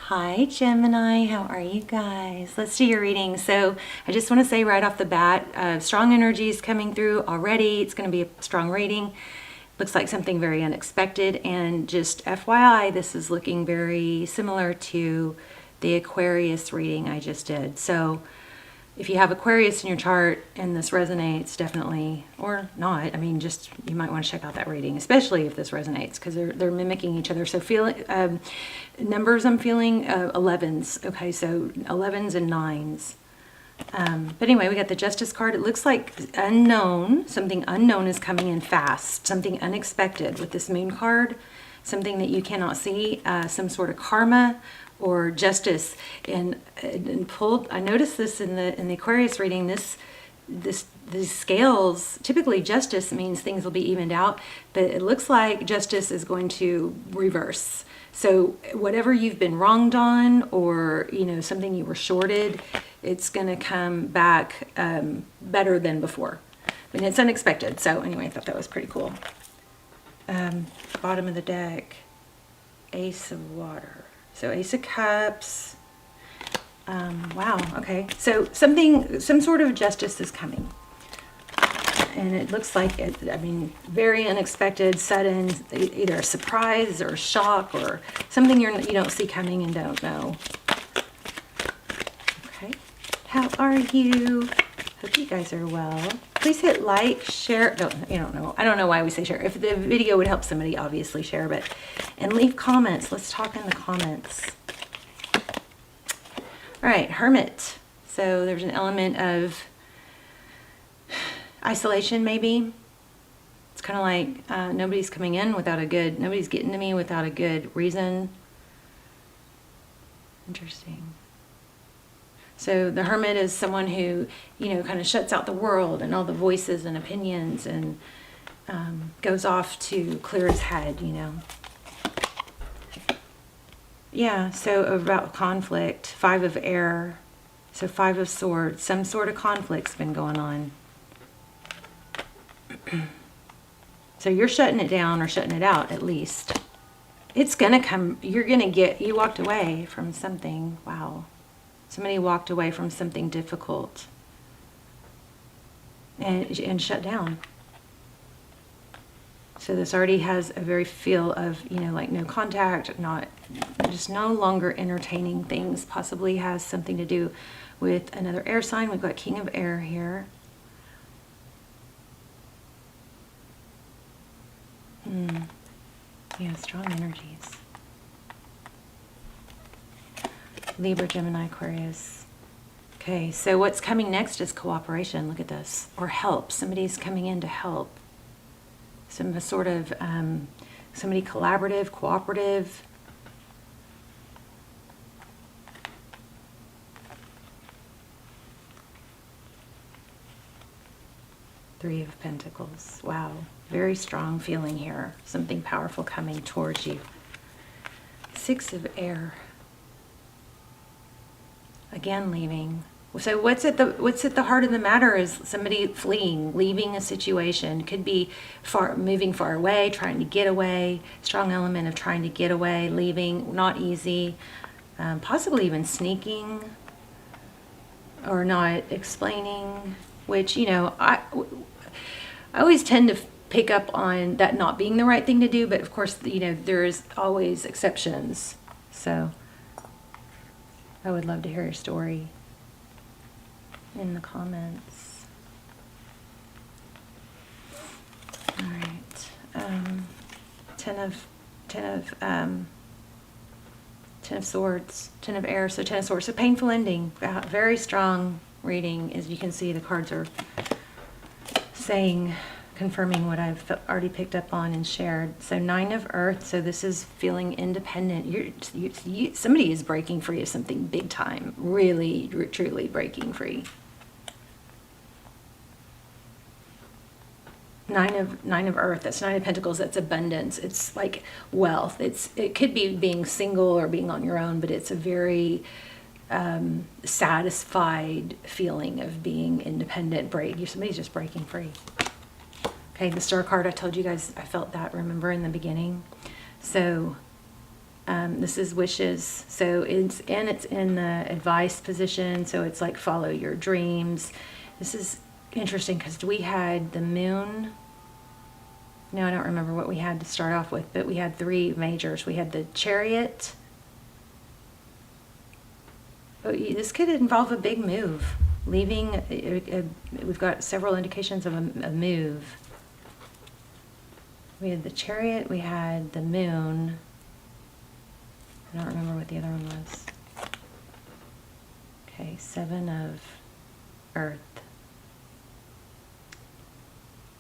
Hi Gemini, how are you guys? Let's do your reading. So I just want to say right off the bat, strong energies coming through already. It's going to be a strong reading. Looks like something very unexpected, and just FYI, this is looking very similar to the Aquarius reading I just did. So if you have Aquarius in your chart and this resonates, definitely, or not, I mean, just you might want to check out that reading, especially if this resonates, because they're mimicking each other. So numbers I'm feeling 11s. Okay, so 11s and 9s. But anyway, we got the Justice card. It looks like unknown, something unknown is coming in fast, something unexpected with this Moon card, something that you cannot see, some sort of karma or justice. And pulled, I noticed this in the Aquarius reading, these scales, typically justice means things will be evened out, but it looks like justice is going to reverse. So whatever you've been wronged on, or something you were shorted, it's going to come back better than before. I mean, it's unexpected. So anyway, I thought that was pretty cool. Bottom of the deck, Ace of Water. So Ace of Cups. Wow. Okay. So some sort of justice is coming. And it looks like very unexpected, sudden, either a surprise or a shock or something you don't see coming and don't know. Okay. How are you? Hope you guys are well. Please hit like, share. I don't know why we say share. If the video would help somebody, obviously share, and leave comments. Let's talk in the comments. All right, Hermit. So there's an element of isolation, maybe. It's kind of like nobody's coming in nobody's getting to me without a good reason. Interesting. So the Hermit is someone who, kind of shuts out the world and all the voices and opinions and goes off to clear his head, Yeah, so about conflict, 5 of Air, so 5 of Swords, some sort of conflict's been going on. So you're shutting it down or shutting it out, at least. It's gonna come, you walked away from something. Wow. Somebody walked away from something difficult and shut down. So this already has a very feel of, like no contact, just no longer entertaining things. Possibly has something to do with another air sign. We've got King of Air here. Yeah, strong energies. Libra, Gemini, Aquarius. Okay, so what's coming next is cooperation. Look at this. Or help. Somebody's coming in to help. Some sort of, somebody collaborative, cooperative. Three of Pentacles. Wow. Very strong feeling here. Something powerful coming towards you. 6 of Air. Again, leaving. So what's at the heart of the matter is somebody fleeing, leaving a situation. Could be moving far away, trying to get away. Strong element of trying to get away, leaving, not easy. Possibly even sneaking or not explaining, which, I always tend to pick up on that not being the right thing to do, but of course, there's always exceptions. So I would love to hear your story in the comments. All right. 10 of Swords, 10 of Air, so 10 of Swords. So painful ending. Very strong reading. As you can see, the cards are confirming what I've already picked up on and shared. So 9 of Earth, so this is feeling independent. Somebody is breaking free of something big time, really, truly breaking free. 9 of Earth, that's 9 of Pentacles, that's abundance. It's like wealth. It could be being single or being on your own, but it's a very satisfied feeling of being independent. Somebody's just breaking free. Okay, the Star card, I told you guys I felt that, remember, in the beginning. So This is wishes. So it's in the advice position. So it's like follow your dreams. This is interesting because we had the moon. No, I don't remember what we had to start off with, but we had 3 majors. We had the Chariot. Oh, this could involve a big move. Leaving, we've got several indications of a move. We had the Chariot, we had the moon. I don't remember what the other one was. Okay, 7 of Earth.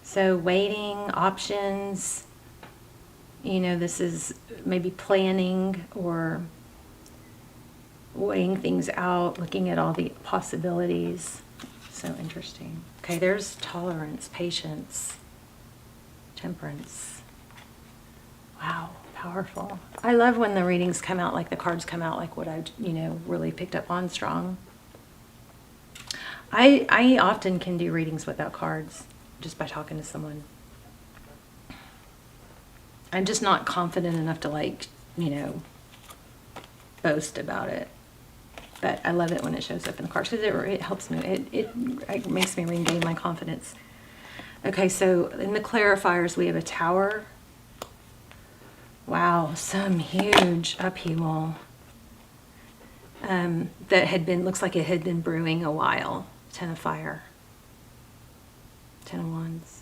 So waiting, options, you know, this is maybe planning or weighing things out, looking at all the possibilities. So interesting. Okay, there's tolerance, patience, temperance. Wow, powerful. I love when the readings come out like the cards come out like what I, really picked up on strong. I often can do readings without cards just by talking to someone. I'm just not confident enough to boast about it. But I love it when it shows up in the cards because it helps me. It makes me regain my confidence. Okay, so in the clarifiers, we have a Tower. Wow, some huge upheaval that looks like it had been brewing a while. 10 of Fire. 10 of Wands.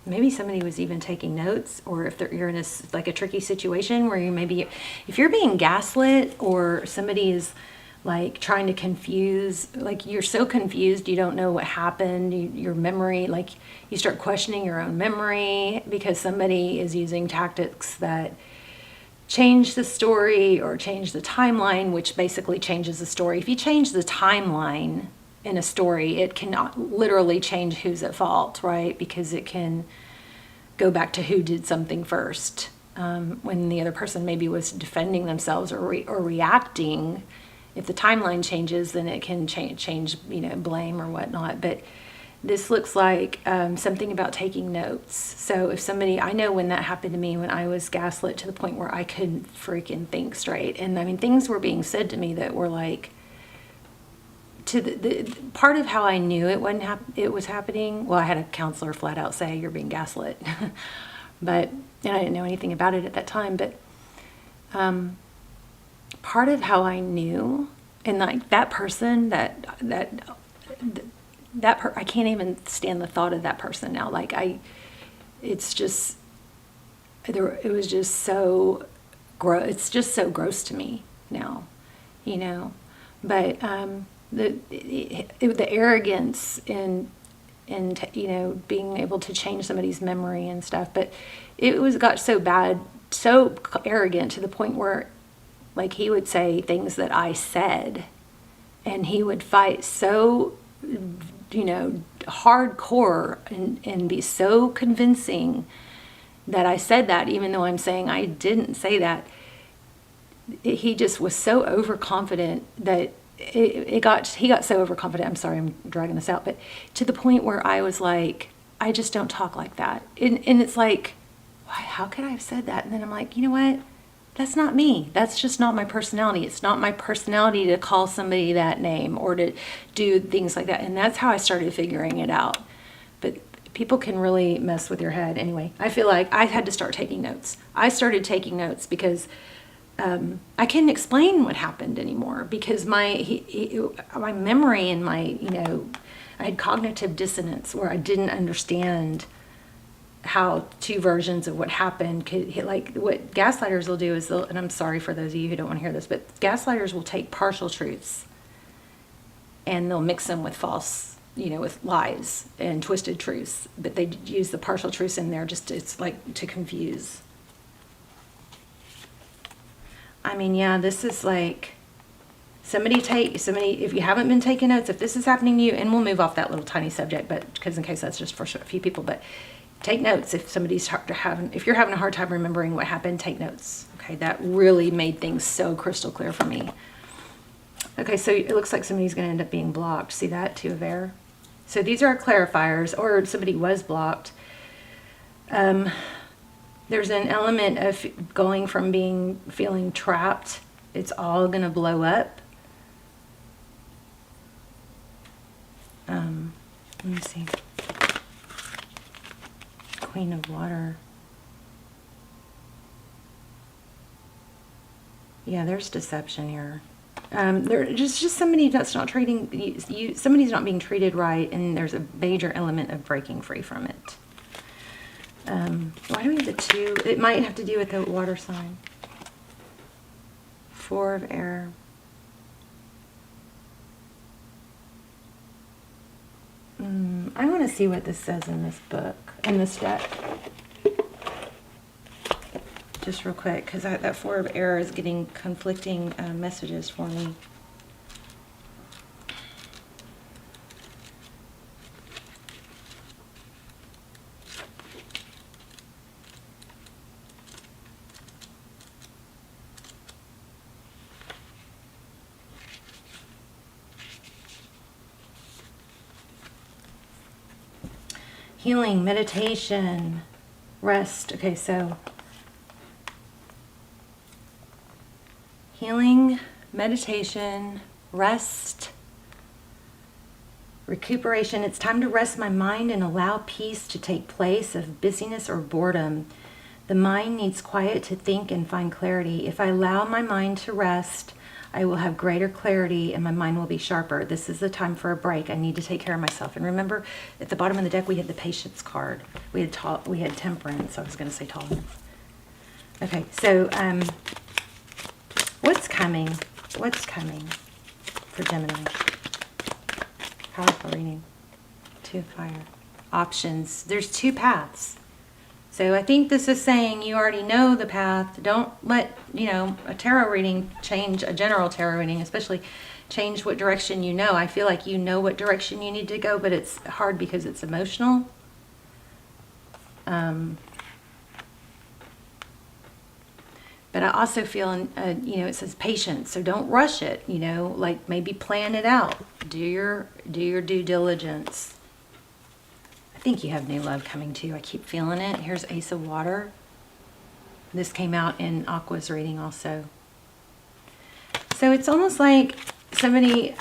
Maybe somebody was even taking notes, or if you're in a tricky situation where if you're being gaslit or somebody is like trying to confuse, like you're so confused you don't know what happened, your memory, like you start questioning your own memory because somebody is using tactics that change the story or change the timeline, which basically changes the story. If you change the timeline in a story, it cannot literally change who's at fault, right? Because it can go back to who did something first. When the other person maybe was defending themselves or reacting. If the timeline changes, then it can change, blame or whatnot. But this looks like something about taking notes. So if I know when that happened to me, when I was gaslit to the point where I couldn't freaking think straight. And things were being said to me that were like, to the part of how I knew it was happening. Well, I had a counselor flat out say you're being gaslit, and I didn't know anything about it at that time. But part of how I knew, and like that person, I can't even stand the thought of that person now. Like it was just so gross. It's just so gross to me now, But the arrogance in being able to change somebody's memory and stuff, but got so bad, so arrogant to the point where like he would say things that I said, and he would fight so hardcore and be so convincing that I said that, even though I'm saying I didn't say that. He just was so overconfident that he got so overconfident. I'm sorry, I'm dragging this out, but to the point where I was like, I just don't talk like that. And it's like, how could I have said that? And then I'm like, you know what? That's not me. That's just not my personality. It's not my personality to call somebody that name or to do things like that. And that's how I started figuring it out. But people can really mess with your head. Anyway, I feel like I had to start taking notes. I started taking notes because I couldn't explain what happened anymore because my memory and I had cognitive dissonance where I didn't understand how 2 versions of what happened could hit. Like what gaslighters will do is and I'm sorry for those of you who don't want to hear this, but gaslighters will take partial truths and they'll mix them with false, with lies and twisted truths, but they use the partial truths in there it's like to confuse. This is like somebody, if you haven't been taking notes, if this is happening to you, and we'll move off that little tiny subject, but because in case that's just for a few people, but take notes. If if you're having a hard time remembering what happened, take notes. Okay, that really made things so crystal clear for me. Okay, so it looks like somebody's going to end up being blocked. See that? 2 of Air. So these are our clarifiers, or somebody was blocked. There's an element of going from feeling trapped. It's all going to blow up. Let me see. Queen of Water. Yeah, there's deception here. There's just somebody that's not treating you. Somebody's not being treated right, and there's a major element of breaking free from it. Why do we have the 2? It might have to do with the water sign. 4 of air. I want to see what this says in this book, in this deck. Just real quick, because that 4 of air is getting conflicting messages for me. Healing, meditation, rest. Okay, so healing, meditation, rest, recuperation. It's time to rest my mind and allow peace to take place of busyness or boredom. The mind needs quiet to think and find clarity. If I allow my mind to rest, I will have greater clarity and my mind will be sharper. This is the time for a break. I need to take care of myself. And remember, at the bottom of the deck, we had the patience card. We had temperance. I was going to say tolerance. Okay, so what's coming? What's coming for Gemini? Powerful reading. 2 of fire. Options. There's 2 paths. So I think this is saying you already know the path. Don't let, a tarot reading change, a general tarot reading, especially change what direction you know. I feel like you know what direction you need to go, but it's hard because it's emotional. But I also feel, it says patience. So don't rush it, like maybe plan it out. Do your due diligence. I think you have new love coming too. I keep feeling it. Here's Ace of Water. This came out in Aqua's reading also. So it's almost like somebody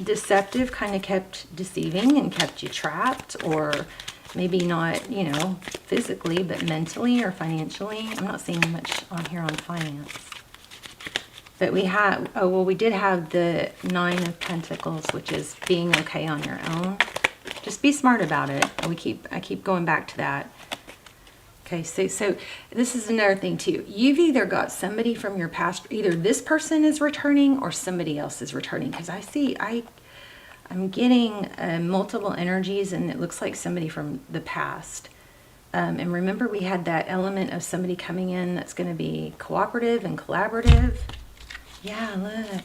deceptive kind of kept deceiving and kept you trapped, or maybe not, physically, but mentally or financially. I'm not seeing much on here on finance. But we did have the 9 of Pentacles, which is being okay on your own. Just be smart about it. I keep going back to that. Okay, so this is another thing too. You've either got somebody from your past, either this person is returning or somebody else is returning. Because I'm getting multiple energies, and it looks like somebody from the past. And remember, we had that element of somebody coming in that's going to be cooperative and collaborative. Yeah, look.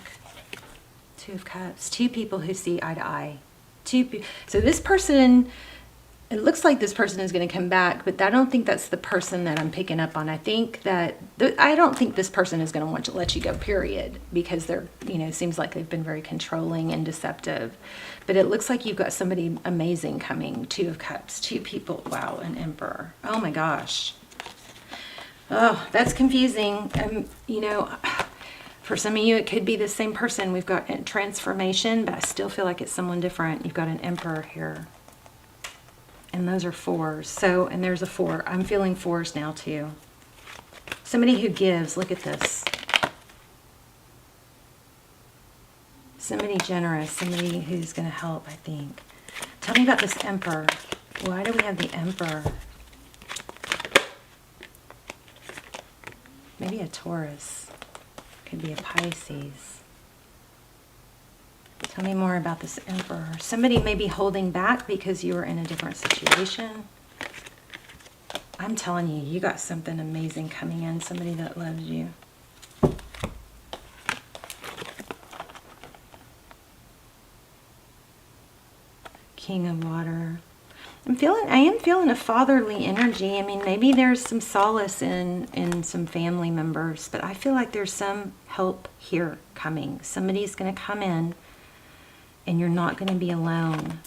2 of Cups. 2 people who see eye to eye. So this person, it looks like this person is going to come back, but I don't think that's the person that I'm picking up on. I think that, I don't think this person is going to want to let you go, period, because they're, seems like they've been very controlling and deceptive. But it looks like you've got somebody amazing coming. 2 of Cups, 2 people. Wow, an Emperor. Oh my gosh. Oh, that's confusing. For some of you, it could be the same person. We've got transformation, but I still feel like it's someone different. You've got an Emperor here. And those are 4s. So, and there's a 4. I'm feeling 4s now too. Somebody who gives. Look at this. Somebody generous. Somebody who's going to help, I think. Tell me about this Emperor. Why do we have the Emperor? Maybe a Taurus. Could be a Pisces. Tell me more about this Emperor. Somebody may be holding back because you were in a different situation. I'm telling you, you got something amazing coming in. Somebody that loves you. King of Water. I am feeling a fatherly energy. I mean, maybe there's some solace in some family members, but I feel like there's some help here coming. Somebody's going to come in, and you're not going to be alone.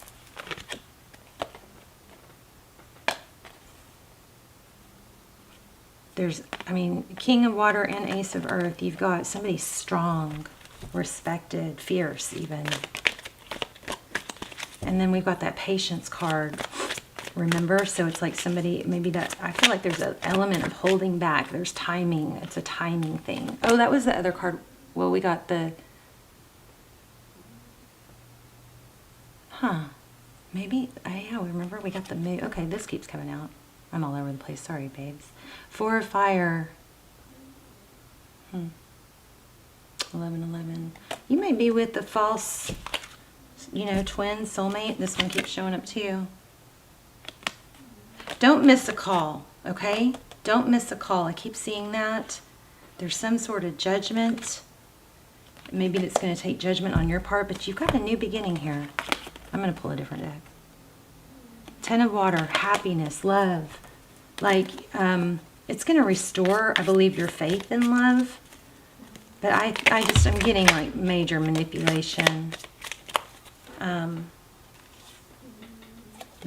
there's, I mean, King of Water and Ace of Earth. You've got somebody strong, respected, fierce even. And then we've got that Patience card. Remember? So it's like somebody, maybe that, I feel like there's an element of holding back. There's timing. It's a timing thing. Oh, that was the other card. Well, we got the, maybe, yeah, remember we got the moon. Okay, this keeps coming out. I'm all over the place. Sorry, babes. 4 of Fire. 11. You may be with the false, you know, twin soulmate. This one keeps showing up too. Don't miss a call, okay? Don't miss a call. I keep seeing that. There's some sort of judgment. Maybe it's going to take judgment on your part, but you've got a new beginning here. I'm going to pull a different deck. 10 of Water, happiness, love. Like, it's going to restore, I believe, your faith in love. But I'm getting like major manipulation. Look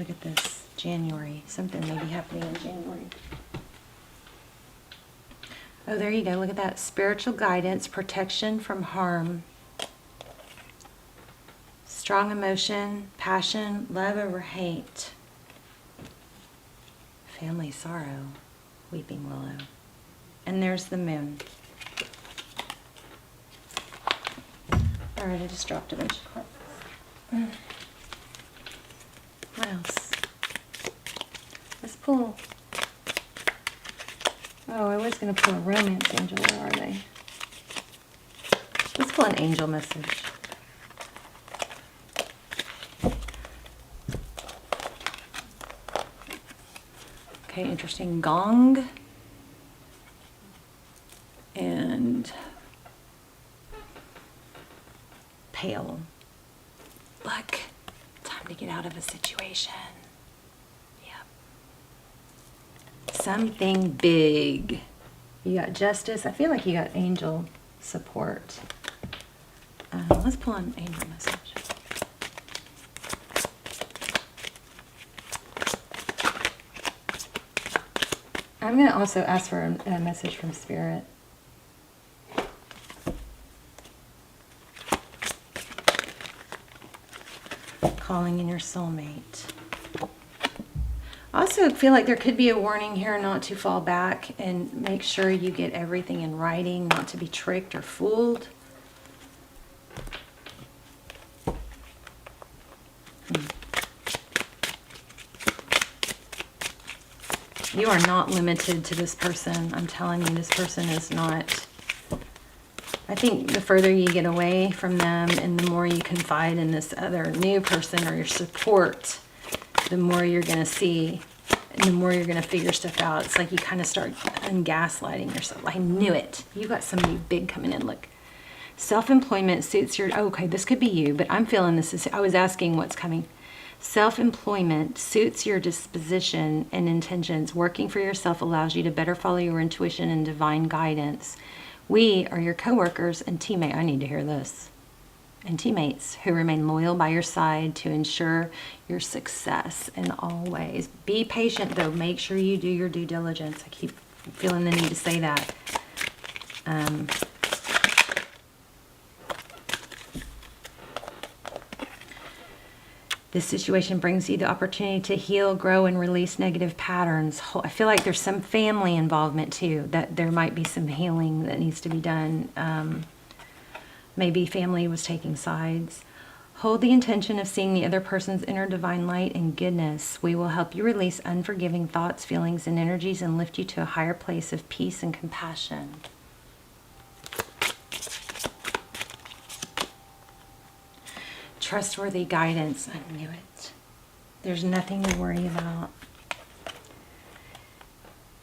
at this. January. Something may be happening in January. Oh, there you go. Look at that. Spiritual guidance, protection from harm. Strong emotion, passion, love over hate. Family sorrow, weeping willow. And there's the moon. All right, I just dropped a bunch of cards. What else? Let's pull. Oh, I was going to pull a romance angel. Where are they? Let's pull an angel message. Okay, interesting. Gong. And pale. Look, time to get out of a situation. Something big. You got justice. I feel like you got angel support. Let's pull an angel message. I'm going to also ask for a message from Spirit. Calling in your soulmate. Also feel like there could be a warning here not to fall back, and make sure you get everything in writing, not to be tricked or fooled. You are not limited to this person. I'm telling you, this person is not. I think the further you get away from them and the more you confide in this other new person or your support, the more you're going to see and the more you're going to figure stuff out. It's like you kind of start gaslighting yourself. I knew it. You got somebody big coming in. Look, self-employment suits your, oh, okay, this could be you, but I'm feeling this is, I was asking what's coming. Self-employment suits your disposition and intentions. Working for yourself allows you to better follow your intuition and divine guidance. We are your coworkers and teammates. I need to hear this. And teammates who remain loyal by your side to ensure your success in all ways. Be patient, though. Make sure you do your due diligence. I keep feeling the need to say that. This situation brings you the opportunity to heal, grow, and release negative patterns. I feel like there's some family involvement, too, that there might be some healing that needs to be done. Maybe family was taking sides. Hold the intention of seeing the other person's inner divine light and goodness. We will help you release unforgiving thoughts, feelings, and energies and lift you to a higher place of peace and compassion. Trustworthy guidance. I knew it. There's nothing to worry about.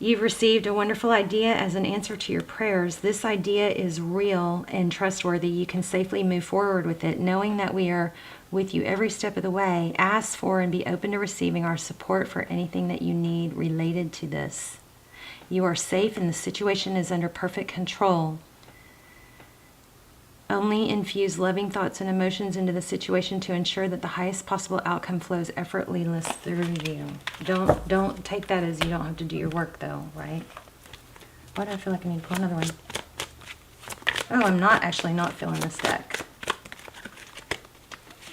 You've received a wonderful idea as an answer to your prayers. This idea is real and trustworthy. You can safely move forward with it, knowing that we are with you every step of the way. Ask for and be open to receiving our support for anything that you need related to this. You are safe and the situation is under perfect control. Only infuse loving thoughts and emotions into the situation to ensure that the highest possible outcome flows effortlessly through you. Don't take that as you don't have to do your work, though, right? Why do I feel like I need to pull another one? Oh, I'm not actually not filling this deck.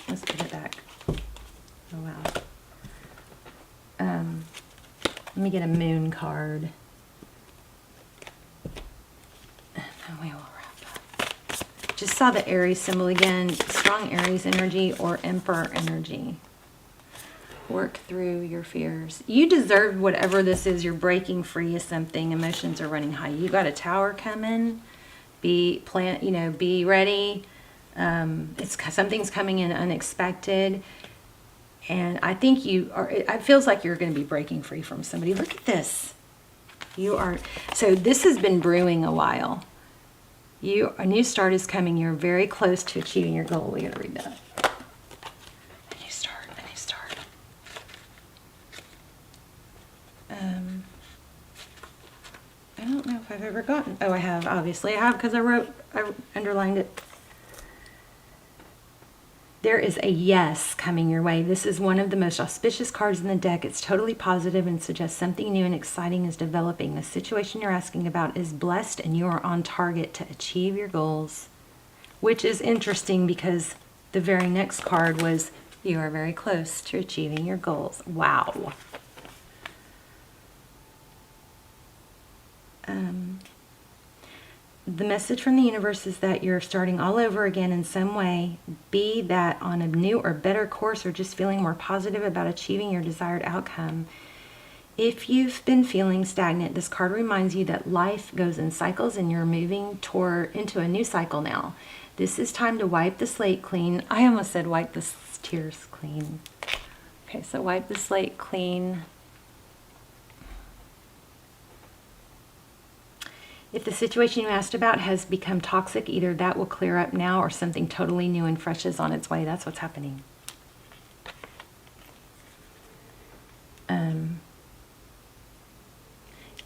Let's put it back. Oh, wow. Let me get a moon card. And then we will wrap up. Just saw the Aries symbol again. Strong Aries energy or Emperor energy. Work through your fears. You deserve whatever this is. You're breaking free of something. Emotions are running high. You got a tower coming. Be ready. Something's coming in unexpected. And I think it feels like you're going to be breaking free from somebody. Look at this. So this has been brewing a while. A new start is coming. You're very close to achieving your goal. We got to read that. A new start. I don't know if I've ever gotten. Oh, I have. Obviously, I have because I underlined it. There is a yes coming your way. This is one of the most auspicious cards in the deck. It's totally positive and suggests something new and exciting is developing. The situation you're asking about is blessed and you are on target to achieve your goals, which is interesting because the very next card was you are very close to achieving your goals. Wow. The message from the universe is that you're starting all over again in some way, be that on a new or better course or just feeling more positive about achieving your desired outcome. If you've been feeling stagnant, this card reminds you that life goes in cycles and you're moving into a new cycle now. This is time to wipe the slate clean. I almost said wipe the tears clean. Okay, so wipe the slate clean. If the situation you asked about has become toxic, either that will clear up now or something totally new and fresh is on its way. That's what's happening.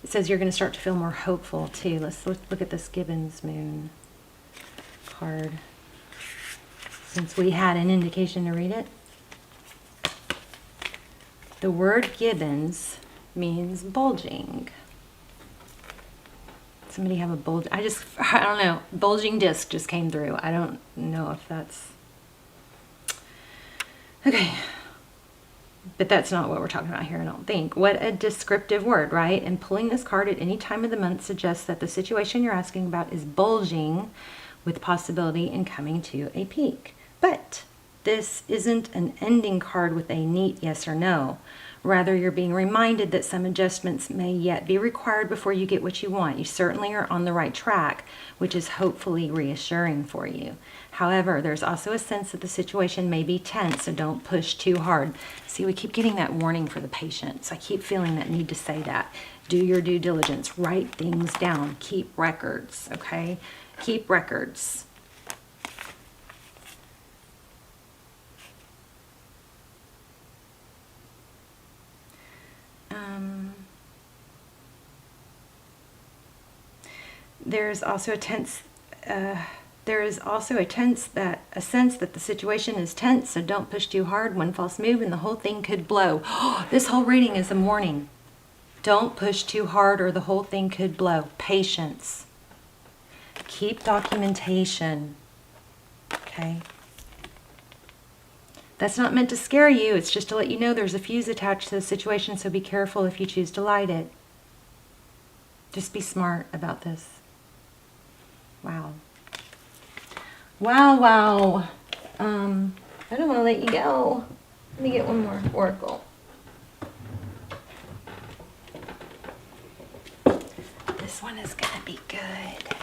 It says you're going to start to feel more hopeful too. Let's look at this Gibbons Moon card. Since we had an indication to read it. The word Gibbons means bulging. Somebody have a bulge? I don't know. Bulging disc just came through. I don't know if that's... Okay. But that's not what we're talking about here, I don't think. What a descriptive word, right? And pulling this card at any time of the month suggests that the situation you're asking about is bulging with possibility in coming to a peak. But this isn't an ending card with a neat yes or no. Rather, you're being reminded that some adjustments may yet be required before you get what you want. You certainly are on the right track, which is hopefully reassuring for you. However, there's also a sense that the situation may be tense, so don't push too hard. See, we keep getting that warning for the patients. I keep feeling that need to say that. Do your due diligence. Write things down. Keep records, okay? Keep records. There's also a sense that the situation is tense, so don't push too hard. One false move and the whole thing could blow. This whole reading is a warning. Don't push too hard or the whole thing could blow. Patience. Keep documentation. Okay? That's not meant to scare you. It's just to let you know there's a fuse attached to the situation, so be careful if you choose to light it. Just be smart about this. Wow. Wow, wow. I don't want to let you go. Let me get one more oracle. This one is going to be good.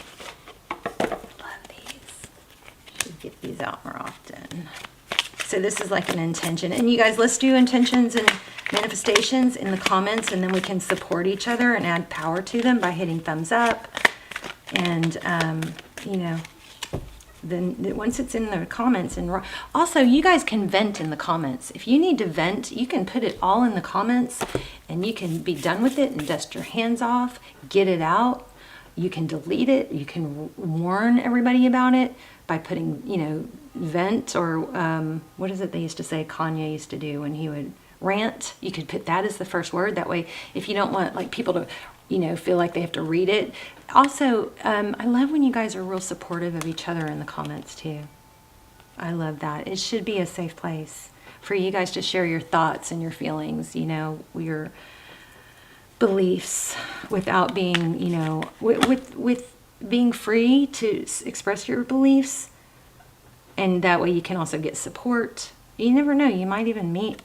Love these. Should get these out more often. So this is like an intention. And you guys, let's do intentions and manifestations in the comments, and then we can support each other and add power to them by hitting thumbs up. And, then once it's in the comments, and also you guys can vent in the comments. If you need to vent, you can put it all in the comments and you can be done with it and dust your hands off, get it out. You can delete it. You can warn everybody about it by putting, vent, or what is it they used to say Kanye used to do when he would rant? You could put that as the first word. That way, if you don't want people to feel like they have to read it. Also, I love when you guys are real supportive of each other in the comments too. I love that. It should be a safe place for you guys to share your thoughts and your feelings, your beliefs, without being, with being free to express your beliefs. And that way you can also get support. You never know, you might even meet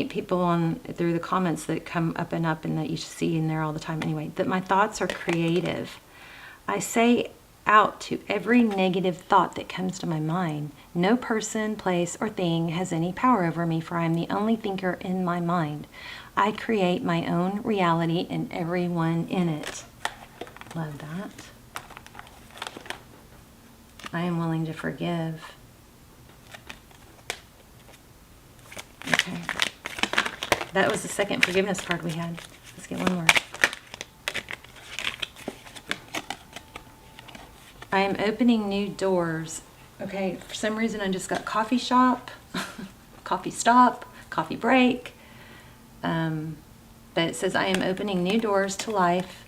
people through the comments that come up and that you see in there all the time. Anyway, that my thoughts are creative. I say out to every negative thought that comes to my mind. No person, place, or thing has any power over me, for I am the only thinker in my mind. I create my own reality and everyone in it. Love that. I am willing to forgive. Okay. That was the second forgiveness card we had. Let's get one more. I am opening new doors. Okay, for some reason I just got coffee shop, coffee stop, coffee break. But it says I am opening new doors to life.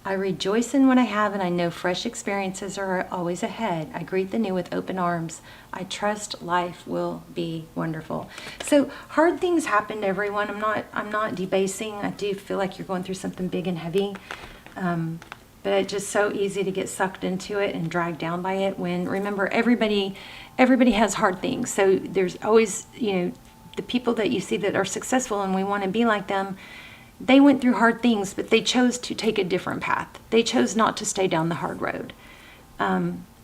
I rejoice in what I have, and I know fresh experiences are always ahead. I greet the new with open arms. I trust life will be wonderful. So hard things happen to everyone. I'm not debasing. I do feel like you're going through something big and heavy. But it's just so easy to get sucked into it and dragged down by it, when, remember, everybody has hard things. So there's always, the people that you see that are successful and we want to be like them, they went through hard things, but they chose to take a different path. They chose not to stay down the hard road.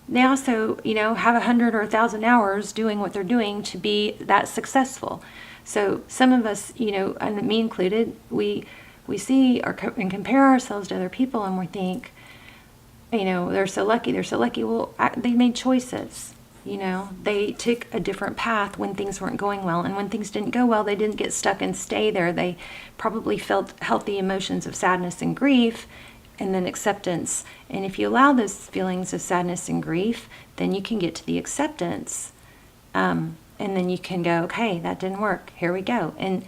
They also, have 100 or 1,000 hours doing what they're doing to be that successful. So some of us, and me included, we see and compare ourselves to other people, and we think, they're so lucky. Well, they made choices. They took a different path when things weren't going well. And when things didn't go well, they didn't get stuck and stay there. They probably felt healthy emotions of sadness and grief, and then acceptance. And if you allow those feelings of sadness and grief, then you can get to the acceptance. And then you can go, okay, that didn't work. Here we go. And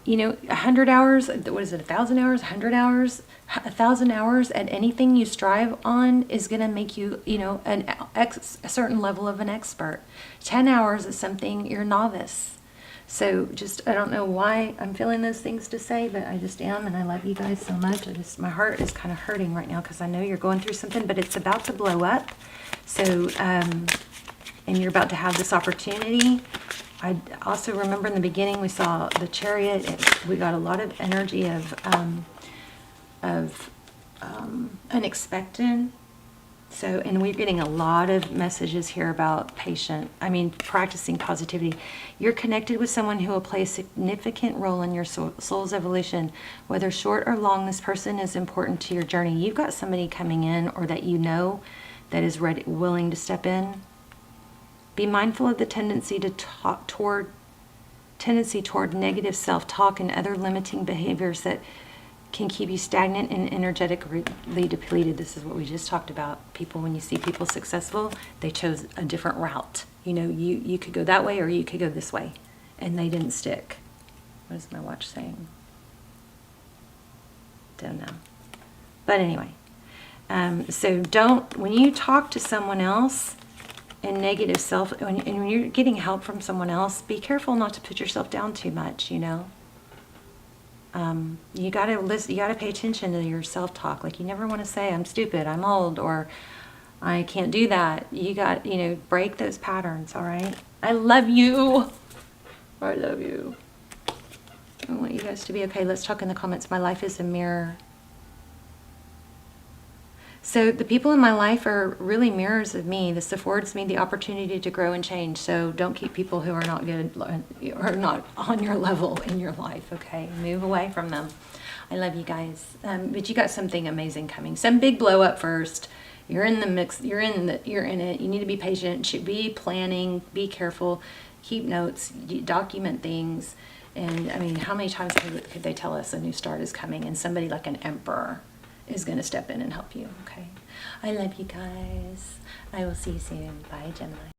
100 hours, what is it, 1,000 hours, 100 hours, 1,000 hours at anything you strive on is going to make you, a certain level of an expert. 10 hours is something you're novice. So I don't know why I'm feeling those things to say, but I just am, and I love you guys so much. My heart is kind of hurting right now because I know you're going through something, but it's about to blow up. So, and you're about to have this opportunity. I also remember in the beginning we saw the Chariot. We got a lot of energy of unexpected. So, and we're getting a lot of messages here about practicing positivity. You're connected with someone who will play a significant role in your soul's evolution. Whether short or long, this person is important to your journey. You've got somebody coming in, or that that is ready, willing to step in. Be mindful of the tendency toward negative self-talk and other limiting behaviors that can keep you stagnant and energetically depleted. This is what we just talked about. When you see people successful, they chose a different route. You could go that way, or you could go this way, and they didn't stick. What is my watch saying? Don't know. But anyway, so when you talk to someone else, and negative and when you're getting help from someone else, be careful not to put yourself down too much. You gotta listen. You gotta pay attention to your self-talk. Like, you never want to say, "I'm stupid," "I'm old," or "I can't do that." You got, break those patterns. All right. I love you. I love you. I want you guys to be okay. Let's talk in the comments. My life is a mirror. So the people in my life are really mirrors of me. This affords me the opportunity to grow and change. So don't keep people who are not good or not on your level in your life, okay? Move away from them. I love you guys. But you got something amazing coming. Some big blow up first. You're in the mix. You're in it. You need to be patient. Be planning. Be careful. Keep notes. Document things. And how many times could they tell us a new start is coming, and somebody like an emperor is going to step in and help you, okay? I love you guys. I will see you soon. Bye, Gemini.